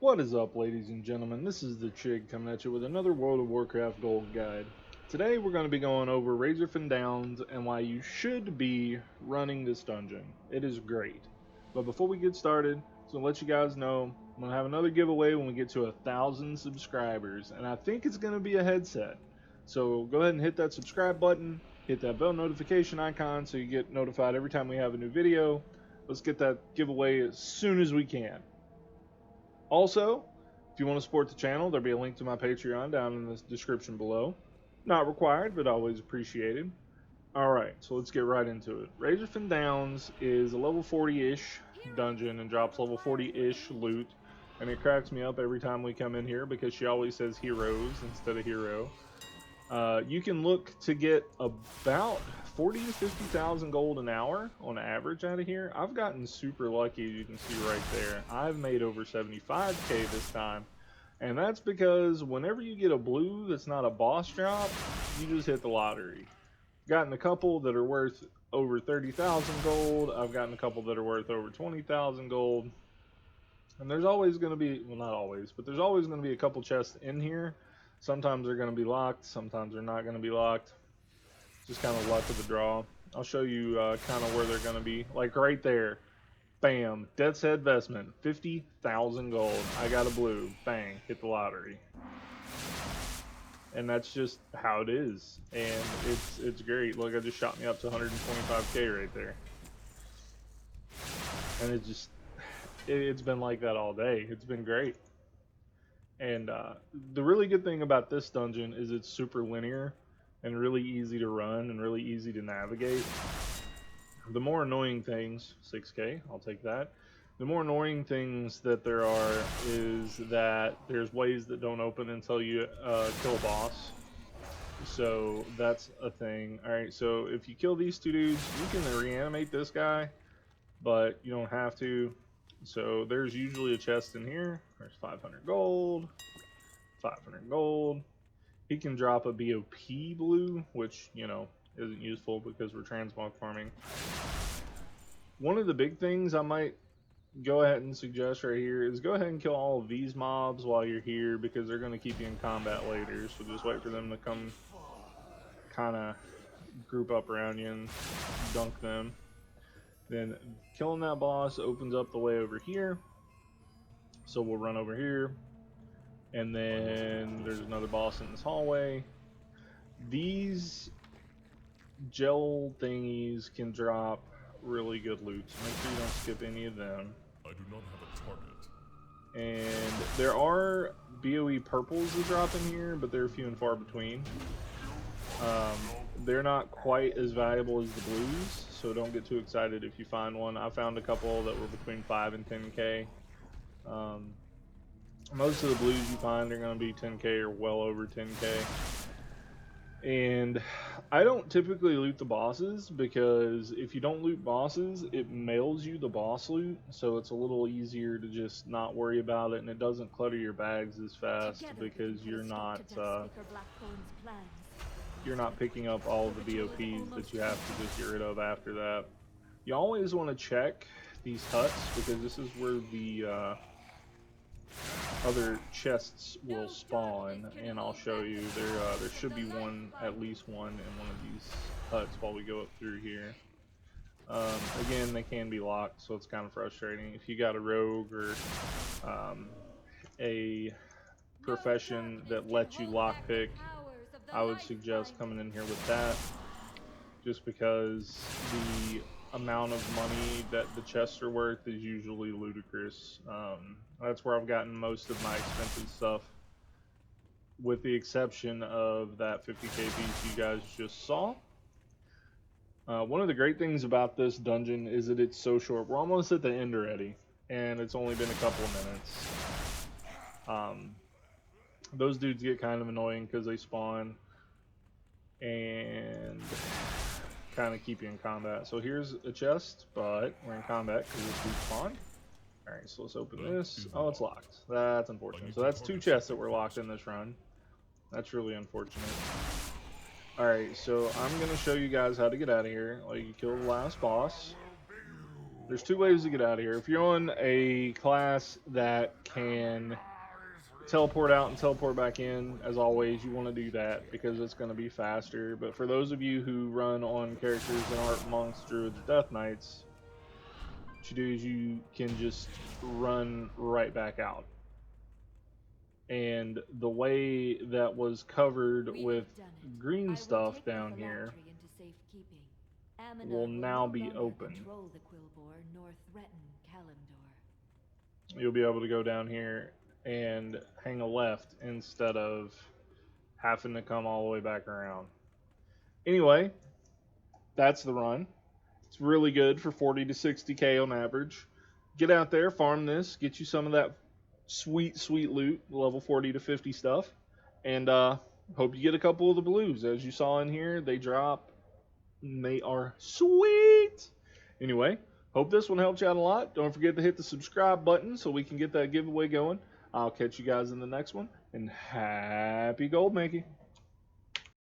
What is up, ladies and gentlemen? This is the Chig coming at you with another World of Warcraft Gold Guide. Today we're going to be going over Razorfen Downs and why you should be running this dungeon. It is great. But before we get started, so to let you guys know, I'm going to have another giveaway when we get to 1,000 subscribers, and I think it's going to be a headset. So go ahead and hit that subscribe button, hit that bell notification icon so you get notified every time we have a new video. Let's get that giveaway as soon as we can. Also, if you want to support the channel, there'll be a link to my Patreon down in the description below. Not required, but always appreciated. Alright, so let's get right into it. Razorfen Downs is a level 40-ish dungeon and drops level 40-ish loot. And it cracks me up every time we come in here because she always says heroes instead of hero. You can look to get about 40 to 50,000 gold an hour on average out of here. I've gotten super lucky, as you can see right there. I've made over 75k this time, and that's because whenever you get a blue that's not a boss drop, you just hit the lottery. Gotten a couple that are worth over 30,000 gold. I've gotten a couple that are worth over 20,000 gold, and there's always going to be, well, not always, but there's always going to be a couple chests in here. Sometimes they're going to be locked, sometimes they're not going to be locked. Just kind of luck of the draw. I'll show you kind of where they're going to be. Like right there. Bam. Death's Head Vestment. 50,000 gold. I got a blue. Bang. Hit the lottery. And that's just how it is. And it's great. Look, I just shot me up to 125k right there. And it's been like that all day. It's been great. And the really good thing about this dungeon is it's super linear and really easy to run and really easy to navigate. The more annoying things, 6k, I'll take that. The more annoying things that there are is that there's ways that don't open until you kill a boss. So that's a thing. Alright, so if you kill these two dudes, you can reanimate this guy, but you don't have to. So there's usually a chest in here. There's 500 gold, 500 gold. He can drop a BOP blue, which, you know, isn't useful because we're transmog farming. One of the big things I might go ahead and suggest right here is go ahead and kill all of these mobs while you're here because they're going to keep you in combat later. So just wait for them to come kind of group up around you and dunk them. Then killing that boss opens up the way over here. So we'll run over here. And then there's another boss in this hallway. These gel thingies can drop really good loot. So make sure you don't skip any of them. I do not have a target. And there are BOE purples that drop in here, but they're few and far between. They're not quite as valuable as the blues, so don't get too excited if you find one. I found a couple that were between 5 and 10k. Most of the blues you find are going to be 10k or well over 10k. And I don't typically loot the bosses because if you don't loot bosses, it mails you the boss loot, so it's a little easier to just not worry about it, and it doesn't clutter your bags as fast because you're not picking up all of the BOPs that you have to just get rid of after that. You always want to check these huts because this is where the other chests will spawn, and I'll show you. There should be one, at least one, in one of these huts while we go up through here. Again, they can be locked, so it's kind of frustrating. If you got a rogue or a profession that lets you lockpick, I would suggest coming in here with that, just because the amount of money that the chests are worth is usually ludicrous. That's where I've gotten most of my expensive stuff, with the exception of that 50k piece you guys just saw. One of the great things about this dungeon is that it's so short. We're almost at the end already, and it's only been a couple of minutes. Those dudes get kind of annoying because they spawn and kind of keep you in combat. So here's a chest, but we're in combat because this dude spawned. Alright, so let's open this. Oh, it's locked. That's unfortunate. So that's 2 chests that were locked in this run. That's really unfortunate. Alright, so I'm going to show you guys how to get out of here. Like, you kill the last boss. There's two ways to get out of here. If you're on a class that can teleport out and teleport back in, as always, you want to do that because it's going to be faster. But for those of you who run on characters that aren't monks, druids, or death knights, what you do is you can just run right back out. And the way that was covered with green stuff down here will now be open. You'll be able to go down here and hang a left instead of having to come all the way back around. Anyway, that's the run. It's really good for 40 to 60k on average. Get out there, farm this, get you some of that sweet loot, level 40 to 50 stuff, and hope you get a couple of the blues. As you saw in here, they drop, and they are sweet. Anyway, hope this one helped you out a lot. Don't forget to hit the subscribe button so we can get that giveaway going. I'll catch you guys in the next one, and happy gold making.